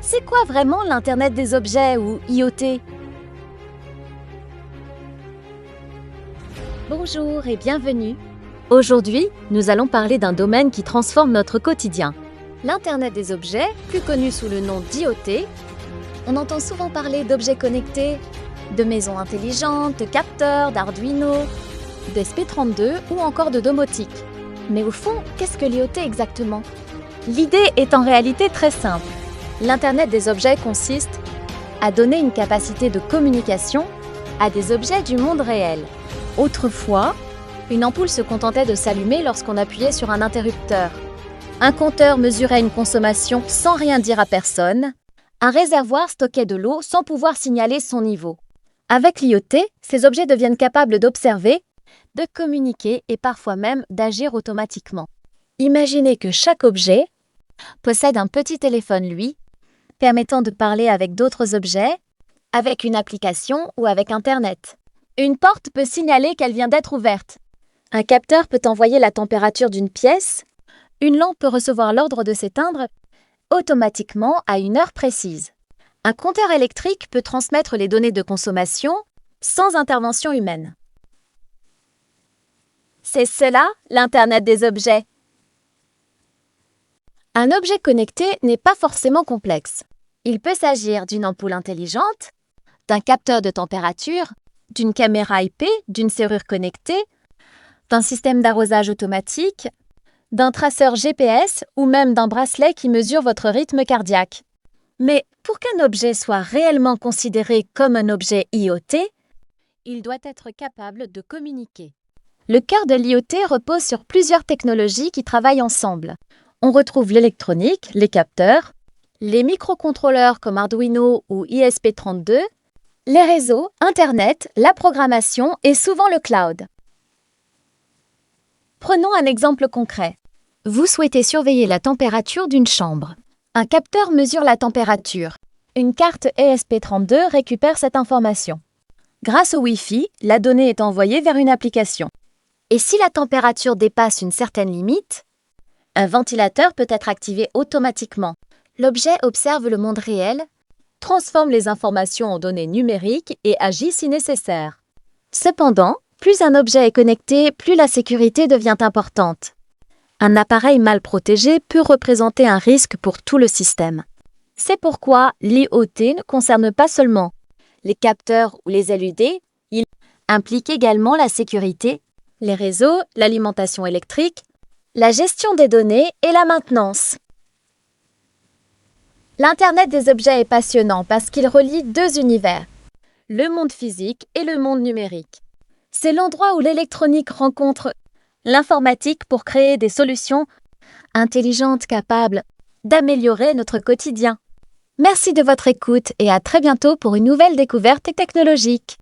C'est quoi vraiment l'Internet des objets ou IoT? Bonjour et bienvenue. Aujourd'hui, nous allons parler d'un domaine qui transforme notre quotidien. L'Internet des objets, plus connu sous le nom d'IoT. On entend souvent parler d'objets connectés, de maisons intelligentes, de capteurs, d'Arduino, d'ESP32 ou encore de domotique. Mais au fond, qu'est-ce que l'IoT exactement? L'idée est en réalité très simple. L'Internet des objets consiste à donner une capacité de communication à des objets du monde réel. Autrefois, une ampoule se contentait de s'allumer lorsqu'on appuyait sur un interrupteur. Un compteur mesurait une consommation sans rien dire à personne. Un réservoir stockait de l'eau sans pouvoir signaler son niveau. Avec l'IoT, ces objets deviennent capables d'observer, de communiquer et parfois même d'agir automatiquement. Imaginez que chaque objet possède un petit téléphone, lui, permettant de parler avec d'autres objets, avec une application ou avec Internet. Une porte peut signaler qu'elle vient d'être ouverte. Un capteur peut envoyer la température d'une pièce. Une lampe peut recevoir l'ordre de s'éteindre automatiquement à une heure précise. Un compteur électrique peut transmettre les données de consommation sans intervention humaine. C'est cela, l'Internet des objets. Un objet connecté n'est pas forcément complexe. Il peut s'agir d'une ampoule intelligente, d'un capteur de température, d'une caméra IP, d'une serrure connectée, d'un système d'arrosage automatique, d'un traceur GPS ou même d'un bracelet qui mesure votre rythme cardiaque. Mais pour qu'un objet soit réellement considéré comme un objet IoT, il doit être capable de communiquer. Le cœur de l'IoT repose sur plusieurs technologies qui travaillent ensemble. On retrouve l'électronique, les capteurs, les microcontrôleurs comme Arduino ou ESP32, les réseaux, Internet, la programmation et souvent le cloud. Prenons un exemple concret. Vous souhaitez surveiller la température d'une chambre. Un capteur mesure la température. Une carte ESP32 récupère cette information. Grâce au Wi-Fi, la donnée est envoyée vers une application. Et si la température dépasse une certaine limite, un ventilateur peut être activé automatiquement. L'objet observe le monde réel, transforme les informations en données numériques et agit si nécessaire. Cependant, plus un objet est connecté, plus la sécurité devient importante. Un appareil mal protégé peut représenter un risque pour tout le système. C'est pourquoi l'IoT ne concerne pas seulement les capteurs ou les LED, il implique également la sécurité, les réseaux, l'alimentation électrique, la gestion des données et la maintenance. L'Internet des objets est passionnant parce qu'il relie deux univers, le monde physique et le monde numérique. C'est l'endroit où l'électronique rencontre l'informatique pour créer des solutions intelligentes capables d'améliorer notre quotidien. Merci de votre écoute et à très bientôt pour une nouvelle découverte technologique.